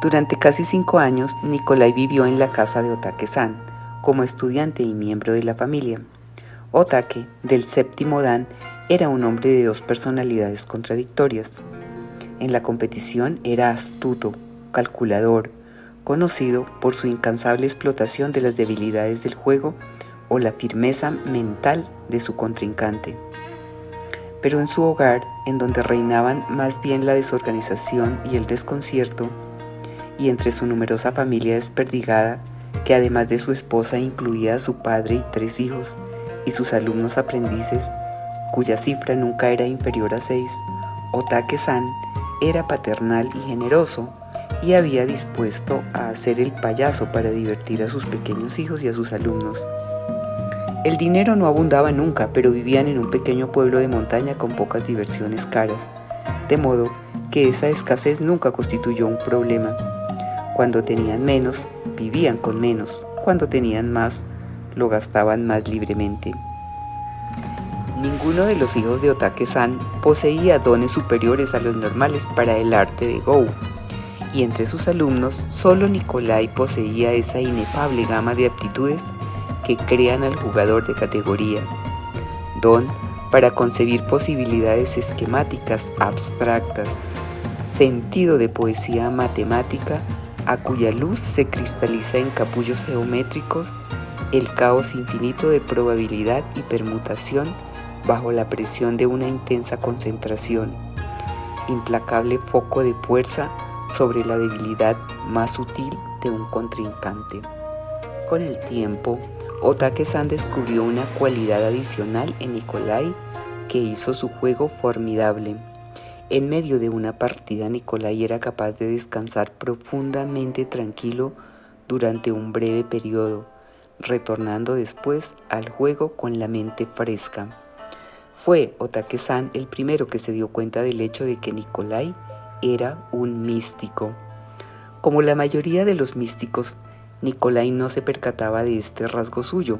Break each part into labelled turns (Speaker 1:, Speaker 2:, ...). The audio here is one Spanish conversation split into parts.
Speaker 1: Durante casi 5 años, Nikolai vivió en la casa de Otake-san, como estudiante y miembro de la familia. Otake, del séptimo dan, era un hombre de 2 personalidades contradictorias. En la competición era astuto, calculador, conocido por su incansable explotación de las debilidades del juego o la firmeza mental de su contrincante. Pero en su hogar, en donde reinaban más bien la desorganización y el desconcierto, y entre su numerosa familia desperdigada, que además de su esposa incluía a su padre y 3 hijos, y sus alumnos aprendices, cuya cifra nunca era inferior a 6, Otake-san era paternal y generoso, y había dispuesto a hacer el payaso para divertir a sus pequeños hijos y a sus alumnos. El dinero no abundaba nunca, pero vivían en un pequeño pueblo de montaña con pocas diversiones caras, de modo que esa escasez nunca constituyó un problema. Cuando tenían menos, vivían con menos. Cuando tenían más, lo gastaban más libremente. Ninguno de los hijos de Otake-san poseía dones superiores a los normales para el arte de Go, y entre sus alumnos solo Nikolai poseía esa inefable gama de aptitudes que crean al jugador de categoría. Don para concebir posibilidades esquemáticas abstractas, sentido de poesía matemática a cuya luz se cristaliza en capullos geométricos el caos infinito de probabilidad y permutación bajo la presión de una intensa concentración, implacable foco de fuerza sobre la debilidad más sutil de un contrincante. Con el tiempo, Otake-san descubrió una cualidad adicional en Nikolai que hizo su juego formidable. En medio de una partida, Nikolai era capaz de descansar profundamente tranquilo durante un breve periodo, retornando después al juego con la mente fresca. Fue Otake-san el primero que se dio cuenta del hecho de que Nikolai era un místico. Como la mayoría de los místicos, Nikolai no se percataba de este rasgo suyo,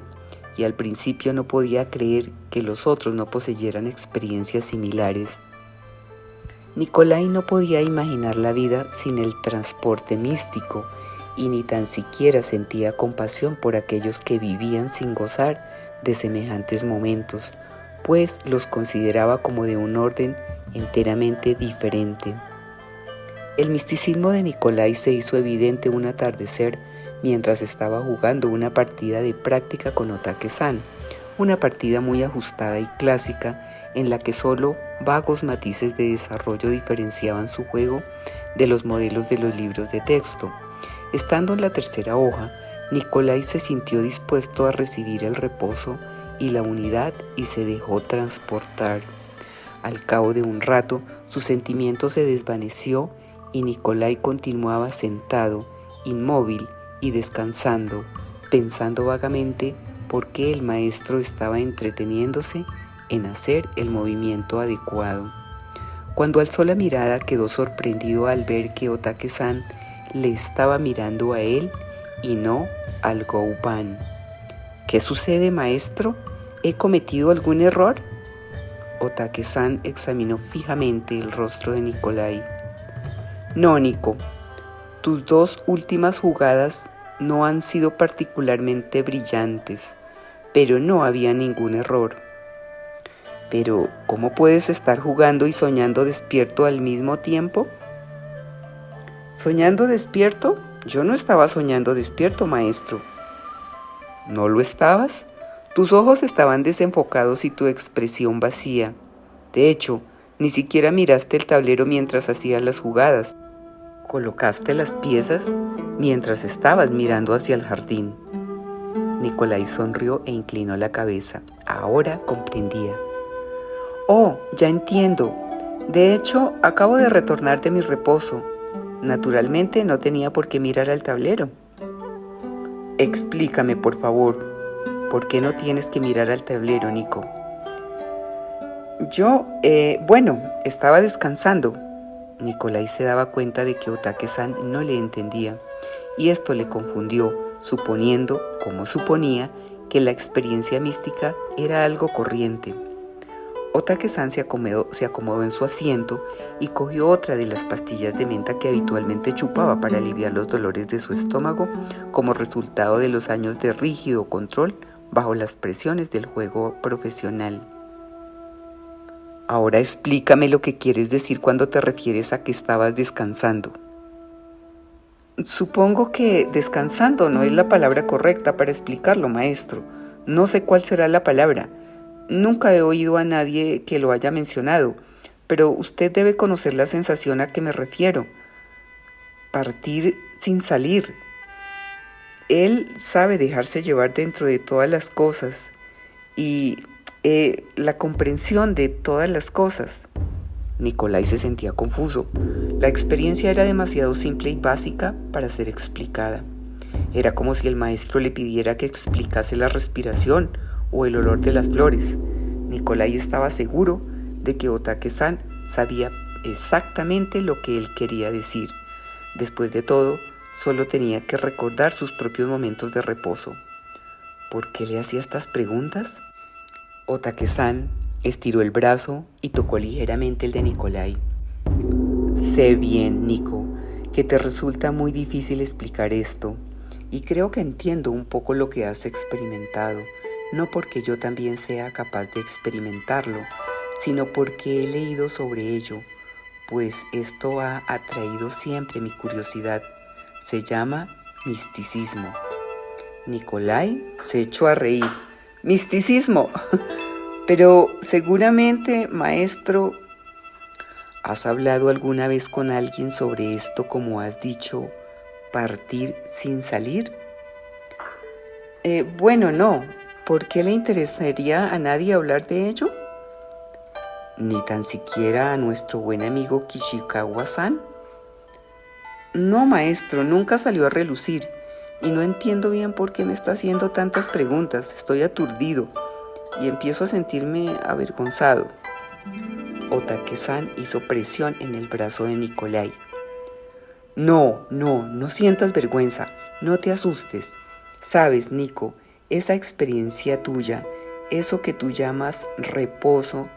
Speaker 1: y al principio no podía creer que los otros no poseyeran experiencias similares. Nikolai no podía imaginar la vida sin el transporte místico, y ni tan siquiera sentía compasión por aquellos que vivían sin gozar de semejantes momentos, pues los consideraba como de un orden enteramente diferente. El misticismo de Nikolai se hizo evidente un atardecer mientras estaba jugando una partida de práctica con Otake-san, una partida muy ajustada y clásica en la que solo vagos matices de desarrollo diferenciaban su juego de los modelos de los libros de texto. Estando en la tercera hoja, Nikolai se sintió dispuesto a recibir el reposo y la unidad y se dejó transportar. Al cabo de un rato, su sentimiento se desvaneció y Nikolai continuaba sentado, inmóvil y descansando, pensando vagamente por qué el maestro estaba entreteniéndose en hacer el movimiento adecuado. Cuando alzó la mirada, quedó sorprendido al ver que Otake-san le estaba mirando a él y no al Go-ban. ¿Qué sucede, maestro? ¿He cometido algún error? Otake-san examinó fijamente el rostro de Nikolai. No, Nico, tus 2 últimas jugadas no han sido particularmente brillantes, pero no había ningún error. Pero, ¿cómo puedes estar jugando y soñando despierto al mismo tiempo? ¿Soñando despierto? Yo no estaba soñando despierto, maestro. ¿No lo estabas? Tus ojos estaban desenfocados y tu expresión vacía. De hecho, ni siquiera miraste el tablero mientras hacías las jugadas. Colocaste las piezas mientras estabas mirando hacia el jardín. Nikolai sonrió e inclinó la cabeza. Ahora comprendía. Oh, ya entiendo. De hecho, acabo de retornar de mi reposo. Naturalmente no tenía por qué mirar al tablero. Explícame, por favor, ¿por qué no tienes que mirar al tablero, Nico? Yo, estaba descansando. Nikolai se daba cuenta de que Otake-san no le entendía, y esto le confundió, suponiendo, como suponía, que la experiencia mística era algo corriente. Otake-san se acomodó en su asiento y cogió otra de las pastillas de menta que habitualmente chupaba para aliviar los dolores de su estómago como resultado de los años de rígido control bajo las presiones del juego profesional. Ahora explícame lo que quieres decir cuando te refieres a que estabas descansando. Supongo que descansando no es la palabra correcta para explicarlo, maestro. No sé cuál será la palabra. Nunca he oído a nadie que lo haya mencionado, pero usted debe conocer la sensación a que me refiero. Partir sin salir. Él sabe dejarse llevar dentro de todas las cosas y la comprensión de todas las cosas. Nikolai se sentía confuso. La experiencia era demasiado simple y básica para ser explicada. Era como si el maestro le pidiera que explicase la respiración o el olor de las flores. Nikolai estaba seguro de que Otake-san sabía exactamente lo que él quería decir. Después de todo, solo tenía que recordar sus propios momentos de reposo. ¿Por qué le hacía estas preguntas? Otake-san estiró el brazo y tocó ligeramente el de Nikolai. Sé bien, Nico, que te resulta muy difícil explicar esto, y creo que entiendo un poco lo que has experimentado, no porque yo también sea capaz de experimentarlo, sino porque he leído sobre ello, pues esto ha atraído siempre mi curiosidad. Se llama misticismo. Nikolai se echó a reír. ¡Misticismo! Pero seguramente, maestro, ¿has hablado alguna vez con alguien sobre esto, como has dicho, partir sin salir? Bueno, no. ¿Por qué le interesaría a nadie hablar de ello? ¿Ni tan siquiera a nuestro buen amigo Kishikawa-san? No, maestro, nunca salió a relucir, y no entiendo bien por qué me está haciendo tantas preguntas. Estoy aturdido y empiezo a sentirme avergonzado. Otake-san hizo presión en el brazo de Nikolai. No sientas vergüenza, no te asustes. Sabes, Nico, esa experiencia tuya, eso que tú llamas reposo,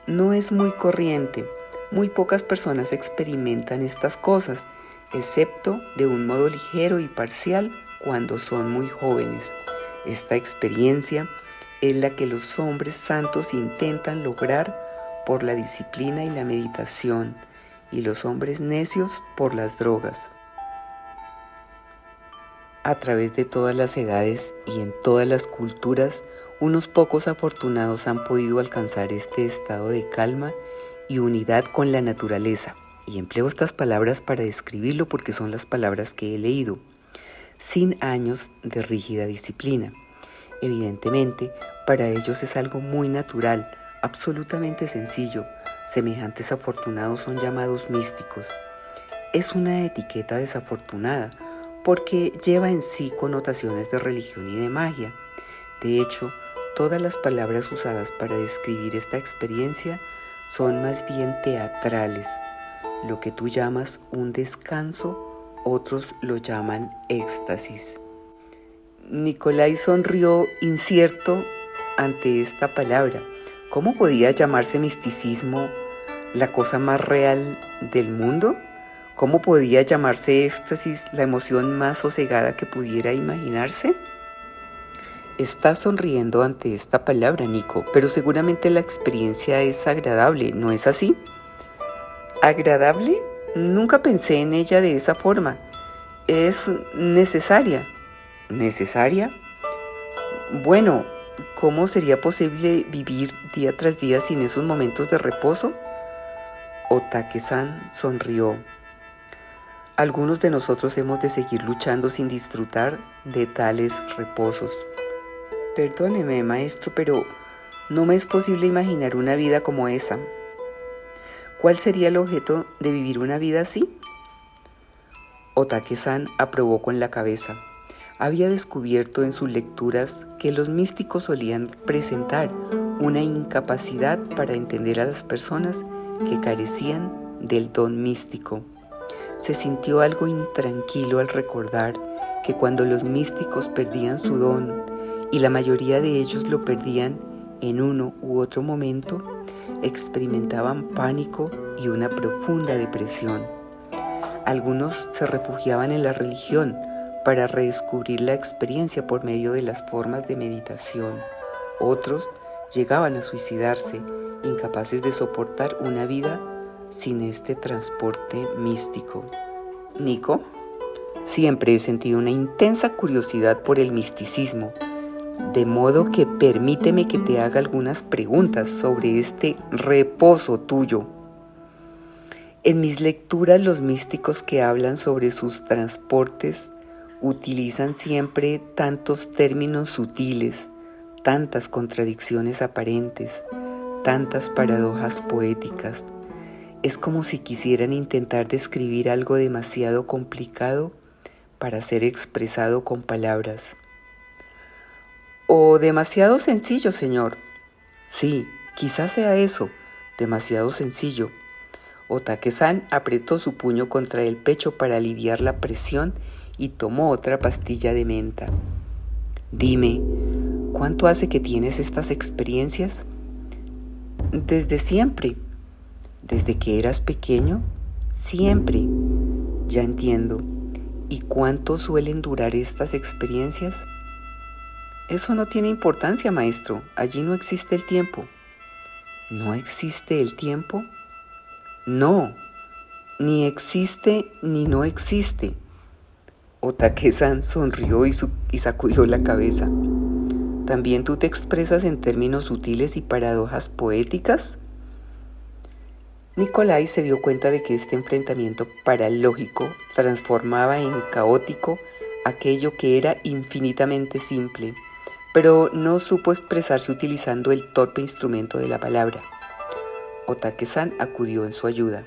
Speaker 1: no es muy corriente. Muy pocas personas experimentan estas cosas, excepto de un modo ligero y parcial cuando son muy jóvenes. Esta experiencia es la que los hombres santos intentan lograr por la disciplina y la meditación, y los hombres necios por las drogas. A través de todas las edades y en todas las culturas, unos pocos afortunados han podido alcanzar este estado de calma y unidad con la naturaleza. Y empleo estas palabras para describirlo porque son las palabras que he leído. Sin años de rígida disciplina. Evidentemente, para ellos es algo muy natural, absolutamente sencillo. Semejantes afortunados son llamados místicos. Es una etiqueta desafortunada porque lleva en sí connotaciones de religión y de magia. De hecho, todas las palabras usadas para describir esta experiencia son más bien teatrales. Lo que tú llamas un descanso, otros lo llaman éxtasis. Nikolai sonrió incierto ante esta palabra. ¿Cómo podía llamarse misticismo la cosa más real del mundo? ¿Cómo podía llamarse éxtasis la emoción más sosegada que pudiera imaginarse? Estás sonriendo ante esta palabra, Nico, pero seguramente la experiencia es agradable, ¿no es así? ¿Agradable? Nunca pensé en ella de esa forma. Es necesaria. ¿Necesaria? Bueno, ¿cómo sería posible vivir día tras día sin esos momentos de reposo? Otake-san sonrió. Algunos de nosotros hemos de seguir luchando sin disfrutar de tales reposos. Perdóneme, maestro, pero no me es posible imaginar una vida como esa. ¿Cuál sería el objeto de vivir una vida así? Otake-san aprobó con la cabeza. Había descubierto en sus lecturas que los místicos solían presentar una incapacidad para entender a las personas que carecían del don místico. Se sintió algo intranquilo al recordar que cuando los místicos perdían su don, y la mayoría de ellos lo perdían en uno u otro momento, experimentaban pánico y una profunda depresión. Algunos se refugiaban en la religión para redescubrir la experiencia por medio de las formas de meditación. Otros llegaban a suicidarse, incapaces de soportar una vida sin este transporte místico. Nico, siempre he sentido una intensa curiosidad por el misticismo, de modo que permíteme que te haga algunas preguntas sobre este reposo tuyo. En mis lecturas, los místicos que hablan sobre sus transportes utilizan siempre tantos términos sutiles, tantas contradicciones aparentes, tantas paradojas poéticas. Es como si quisieran intentar describir algo demasiado complicado para ser expresado con palabras. O demasiado sencillo, señor. Sí, quizás sea eso, demasiado sencillo. Otake-san apretó su puño contra el pecho para aliviar la presión y tomó otra pastilla de menta. Dime, ¿cuánto hace que tienes estas experiencias? Desde siempre. ¿Desde que eras pequeño? Siempre. Ya entiendo. ¿Y cuánto suelen durar estas experiencias? Eso no tiene importancia, maestro. Allí no existe el tiempo. ¿No existe el tiempo? No. Ni existe ni no existe. Otake-san sonrió y sacudió la cabeza. ¿También tú te expresas en términos sutiles y paradojas poéticas? Nikolai se dio cuenta de que este enfrentamiento paralógico transformaba en caótico aquello que era infinitamente simple, pero no supo expresarse utilizando el torpe instrumento de la palabra. Otake-san acudió en su ayuda.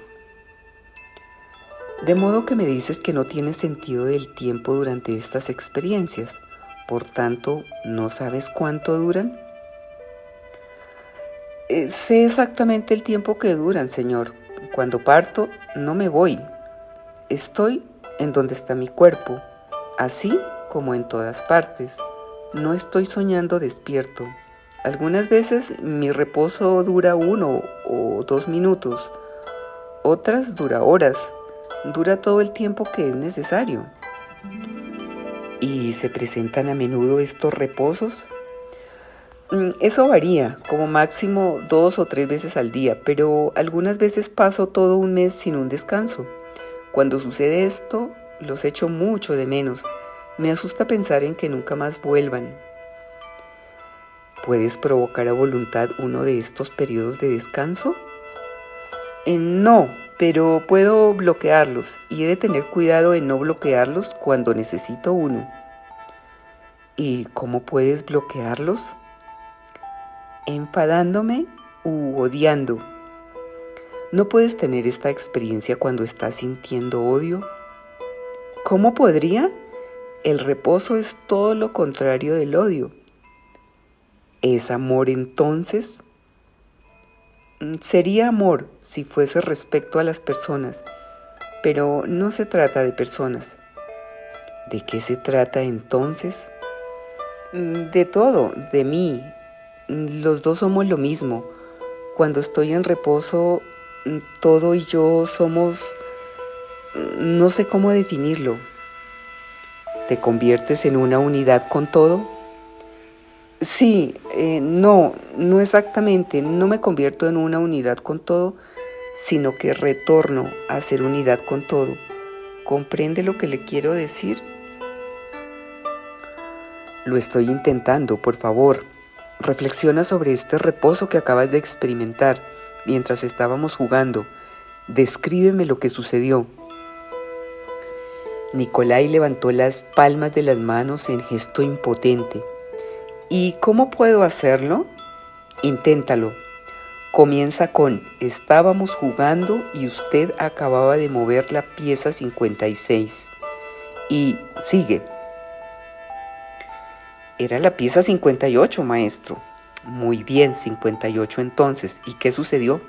Speaker 1: De modo que me dices que no tienes sentido del tiempo durante estas experiencias, por tanto, ¿no sabes cuánto duran? Sé exactamente el tiempo que duran, señor. Cuando parto, no me voy. Estoy en donde está mi cuerpo, así como en todas partes. No estoy soñando despierto. Algunas veces mi reposo dura 1 o 2 minutos. Otras dura horas. Dura todo el tiempo que es necesario. ¿Y se presentan a menudo estos reposos? Eso varía, como máximo 2 o 3 veces al día, pero algunas veces paso todo un mes sin un descanso. Cuando sucede esto, los echo mucho de menos. Me asusta pensar en que nunca más vuelvan. ¿Puedes provocar a voluntad uno de estos periodos de descanso? No, pero puedo bloquearlos y he de tener cuidado en no bloquearlos cuando necesito uno. ¿Y cómo puedes bloquearlos? Enfadándome u odiando. ¿No puedes tener esta experiencia cuando estás sintiendo odio? ¿Cómo podría? El reposo es todo lo contrario del odio. ¿Es amor entonces? Sería amor si fuese respecto a las personas, pero no se trata de personas. ¿De qué se trata entonces? De todo, de mí. Los dos somos lo mismo. Cuando estoy en reposo, todo y yo somos... No sé cómo definirlo. ¿Te conviertes en una unidad con todo? Sí, no exactamente. No me convierto en una unidad con todo, sino que retorno a ser unidad con todo. ¿Comprende lo que le quiero decir? Lo estoy intentando, por favor. Reflexiona sobre este reposo que acabas de experimentar mientras estábamos jugando. Descríbeme lo que sucedió. Nikolai levantó las palmas de las manos en gesto impotente. ¿Y cómo puedo hacerlo? Inténtalo. Comienza con: estábamos jugando y usted acababa de mover la pieza 56. Y sigue. Era la pieza 58, maestro. Muy bien, 58 entonces. ¿Y qué sucedió?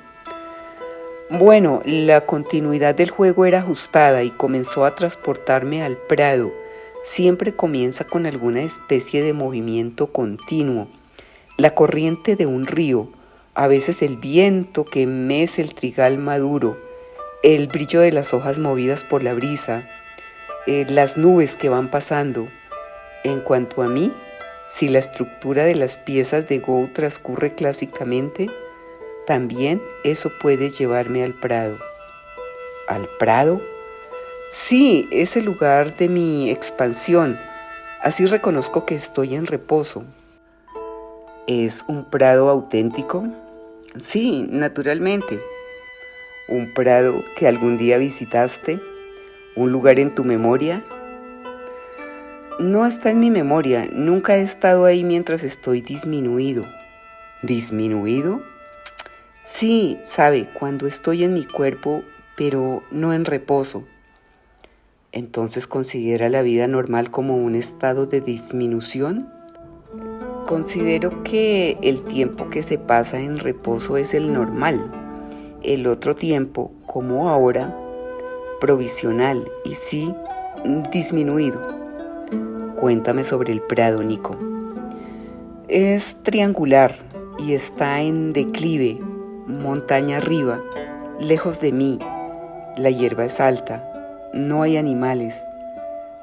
Speaker 1: Bueno, la continuidad del juego era ajustada y comenzó a transportarme al prado. Siempre comienza con alguna especie de movimiento continuo. La corriente de un río, A veces el viento que mece el trigal maduro, el brillo de las hojas movidas por la brisa, las nubes que van pasando. En cuanto a mí, si la estructura de las piezas de Go transcurre clásicamente, también eso puede llevarme al Prado. ¿Al Prado? Sí, es el lugar de mi expansión. Así reconozco que estoy en reposo. ¿Es un prado auténtico? Sí, naturalmente. ¿Un prado que algún día visitaste? ¿Un lugar en tu memoria? No está en mi memoria. Nunca he estado ahí mientras estoy disminuido. ¿Disminuido? Sí, sabe, cuando estoy en mi cuerpo, pero no en reposo. Entonces, ¿considera la vida normal como un estado de disminución? Considero que el tiempo que se pasa en reposo es el normal. El otro tiempo, como ahora, provisional y sí, disminuido. Cuéntame sobre el Prado, Nico. Es triangular y está en declive, montaña arriba, lejos de mí. La hierba es alta, no hay animales.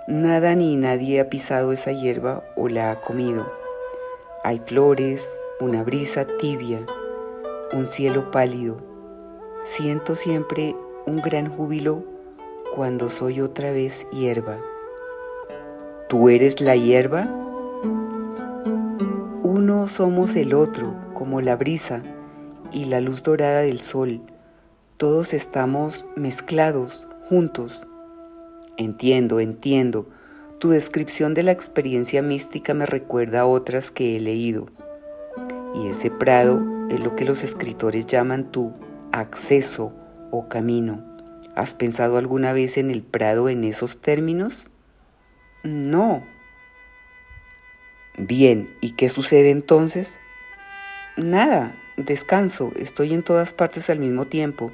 Speaker 1: Nada ni nadie ha pisado esa hierba o la ha comido. Hay flores, una brisa tibia, un cielo pálido. Siento siempre un gran júbilo cuando soy otra vez hierba. ¿Tú eres la hierba? Uno somos el otro, como la brisa y la luz dorada del sol. Todos estamos mezclados, juntos. Entiendo. Tu descripción de la experiencia mística me recuerda a otras que he leído. Y ese prado es lo que los escritores llaman tu acceso o camino. ¿Has pensado alguna vez en el prado en esos términos? No. Bien, ¿y qué sucede entonces? Nada, descanso, estoy en todas partes al mismo tiempo.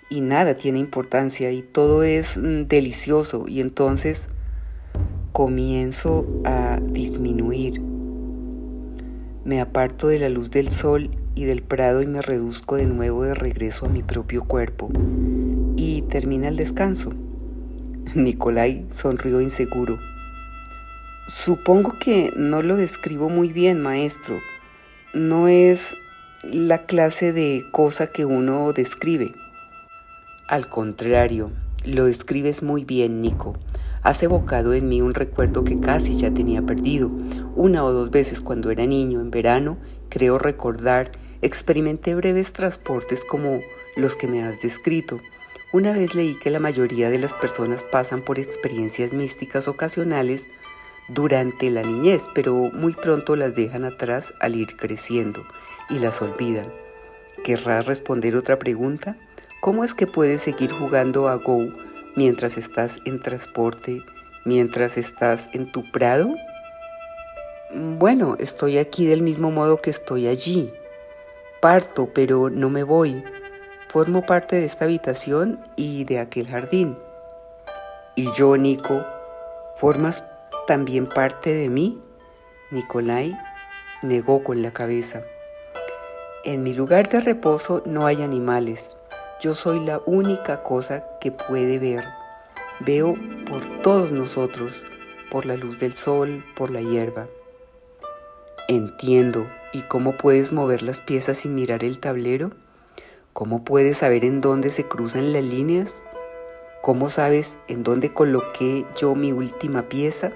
Speaker 1: Y nada tiene importancia y todo es delicioso y entonces comienzo a disminuir. Me aparto de la luz del sol y del prado y me reduzco de nuevo de regreso a mi propio cuerpo. Y termina el descanso. Nicolai sonrió inseguro. Supongo que no lo describo muy bien, maestro. No es la clase de cosa que uno describe. Al contrario, lo describes muy bien, Nico. Has evocado en mí un recuerdo que casi ya tenía perdido. 1 o 2 veces cuando era niño, en verano, creo recordar, experimenté breves transportes como los que me has descrito. Una vez leí que la mayoría de las personas pasan por experiencias místicas ocasionales durante la niñez, pero muy pronto las dejan atrás al ir creciendo y las olvidan. ¿Querrás responder otra pregunta? ¿Cómo es que puedes seguir jugando a Go mientras estás en transporte, mientras estás en tu prado? Bueno, estoy aquí del mismo modo que estoy allí. Parto, pero no me voy. Formo parte de esta habitación y de aquel jardín. ¿Y yo, Nico, formas también parte de mí? Nicolai negó con la cabeza. En mi lugar de reposo no hay animales. Yo soy la única cosa que puede ver. Veo por todos nosotros, por la luz del sol, por la hierba. Entiendo. ¿Y cómo puedes mover las piezas sin mirar el tablero? ¿Cómo puedes saber en dónde se cruzan las líneas? ¿Cómo sabes en dónde coloqué yo mi última pieza?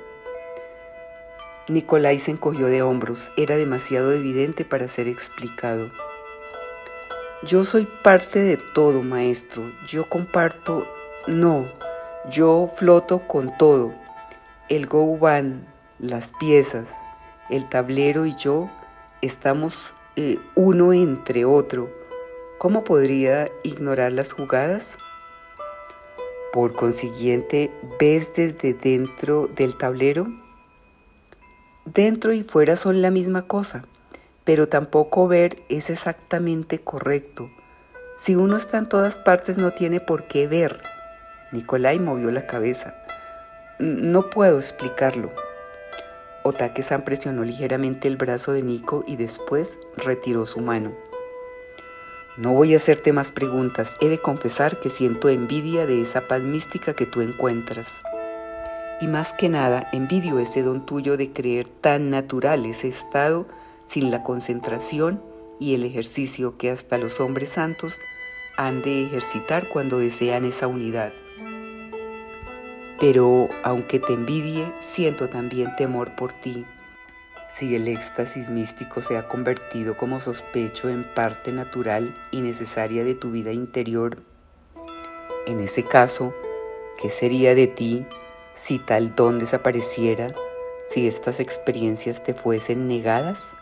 Speaker 1: Nicolai se encogió de hombros. Era demasiado evidente para ser explicado. Yo soy parte de todo, maestro. Yo comparto... No, yo floto con todo. El Go-Ban, las piezas, el tablero y yo estamos uno entre otro. ¿Cómo podría ignorar las jugadas? Por consiguiente, ¿ves desde dentro del tablero? Dentro y fuera son la misma cosa. Pero tampoco ver es exactamente correcto. Si uno está en todas partes no tiene por qué ver. Nicolai movió la cabeza. No puedo explicarlo. Otake-san presionó ligeramente el brazo de Nico y después retiró su mano. No voy a hacerte más preguntas, he de confesar que siento envidia de esa paz mística que tú encuentras. Y más que nada, envidio ese don tuyo de creer tan natural ese estado sin la concentración y el ejercicio que hasta los hombres santos han de ejercitar cuando desean esa unidad. Pero aunque te envidie, siento también temor por ti. Si el éxtasis místico se ha convertido, como sospecho, en parte natural y necesaria de tu vida interior, en ese caso, ¿qué sería de ti si tal don desapareciera, si estas experiencias te fuesen negadas?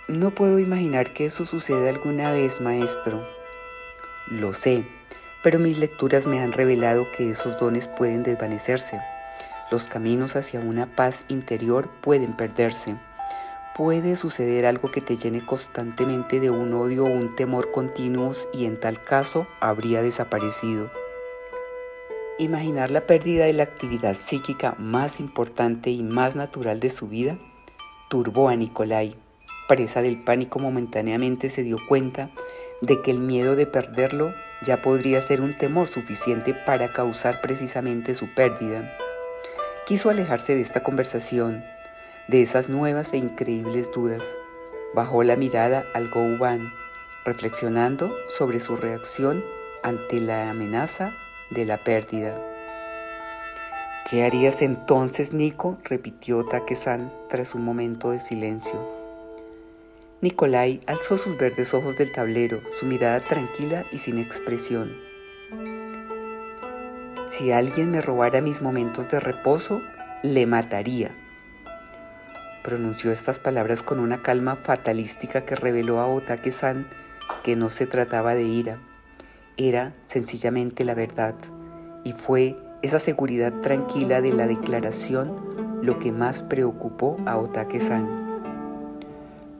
Speaker 1: No puedo imaginar que eso suceda alguna vez, maestro. Lo sé, pero mis lecturas me han revelado que esos dones pueden desvanecerse. Los caminos hacia una paz interior pueden perderse. Puede suceder algo que te llene constantemente de un odio o un temor continuos y en tal caso habría desaparecido. Imaginar la pérdida de la actividad psíquica más importante y más natural de su vida turbó a Nikolai. Presa del pánico, momentáneamente se dio cuenta de que el miedo de perderlo ya podría ser un temor suficiente para causar precisamente su pérdida. Quiso alejarse de esta conversación, de esas nuevas e increíbles dudas. Bajó la mirada al Go-Ban, reflexionando sobre su reacción ante la amenaza de la pérdida. ¿Qué harías entonces, Nico?, repitió Take-san tras un momento de silencio. Nikolai alzó sus verdes ojos del tablero, su mirada tranquila y sin expresión. Si alguien me robara mis momentos de reposo, le mataría. Pronunció estas palabras con una calma fatalística que reveló a Otake-san que no se trataba de ira. Era sencillamente la verdad, y fue esa seguridad tranquila de la declaración lo que más preocupó a Otake-san.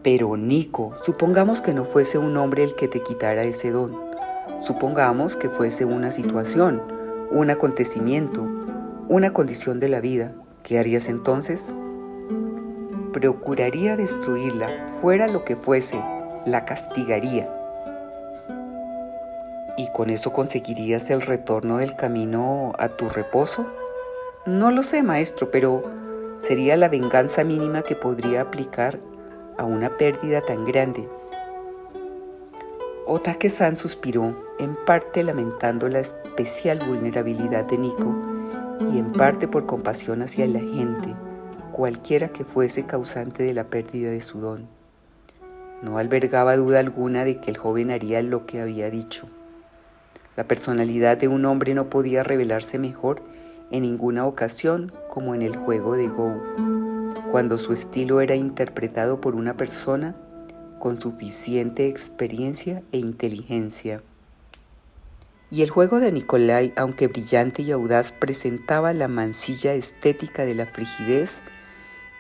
Speaker 1: Pero Nico, supongamos que no fuese un hombre el que te quitara ese don. Supongamos que fuese una situación, un acontecimiento, una condición de la vida. ¿Qué harías entonces? Procuraría destruirla, fuera lo que fuese, la castigaría. ¿Y con eso conseguirías el retorno del camino a tu reposo? No lo sé, maestro, pero sería la venganza mínima que podría aplicar a una pérdida tan grande. Otake-san suspiró, en parte lamentando la especial vulnerabilidad de Nico y en parte por compasión hacia la gente, cualquiera que fuese causante de la pérdida de su don. No albergaba duda alguna de que el joven haría lo que había dicho. La personalidad de un hombre no podía revelarse mejor en ninguna ocasión como en el juego de Go, cuando su estilo era interpretado por una persona con suficiente experiencia e inteligencia. Y el juego de Nikolai, aunque brillante y audaz, presentaba la mancilla estética de la frigidez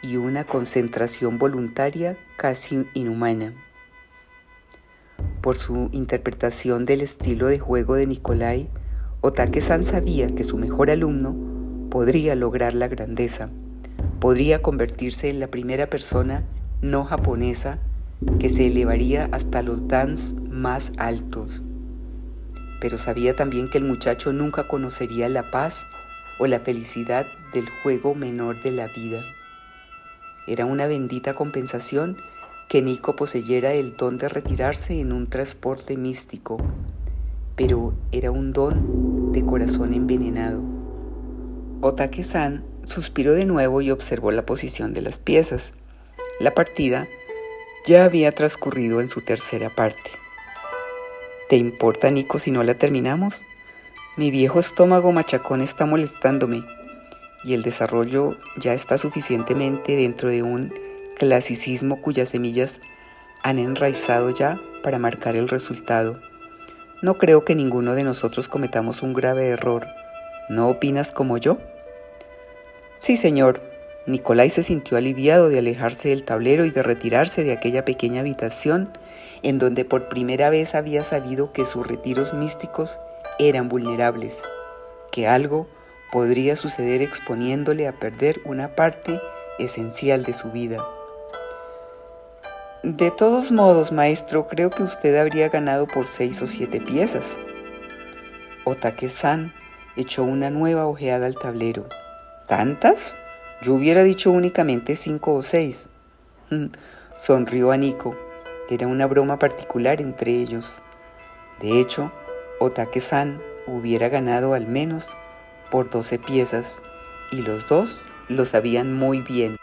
Speaker 1: y una concentración voluntaria casi inhumana. Por su interpretación del estilo de juego de Nikolai, Otake-san sabía que su mejor alumno podría lograr la grandeza, podría convertirse en la primera persona no japonesa que se elevaría hasta los dans más altos. Pero sabía también que el muchacho nunca conocería la paz o la felicidad del juego menor de la vida. Era una bendita compensación que Nico poseyera el don de retirarse en un transporte místico, pero era un don de corazón envenenado. Otake-san suspiró de nuevo y observó la posición de las piezas. La partida ya había transcurrido en su tercera parte. ¿Te importa, Nico, si no la terminamos? Mi viejo estómago machacón está molestándome y el desarrollo ya está suficientemente dentro de un clasicismo cuyas semillas han enraizado ya para marcar el resultado. No creo que ninguno de nosotros cometamos un grave error. ¿No opinas como yo? Sí, señor. Nikolai se sintió aliviado de alejarse del tablero y de retirarse de aquella pequeña habitación en donde por primera vez había sabido que sus retiros místicos eran vulnerables, que algo podría suceder exponiéndole a perder una parte esencial de su vida. De todos modos, maestro, creo que usted habría ganado por 6 o 7 piezas. Otake-san echó una nueva ojeada al tablero. ¿Tantas? Yo hubiera dicho únicamente 5 o 6. Sonrió a Nico. Era una broma particular entre ellos. De hecho, Otake-san hubiera ganado al menos por 12 piezas, y los dos lo sabían muy bien.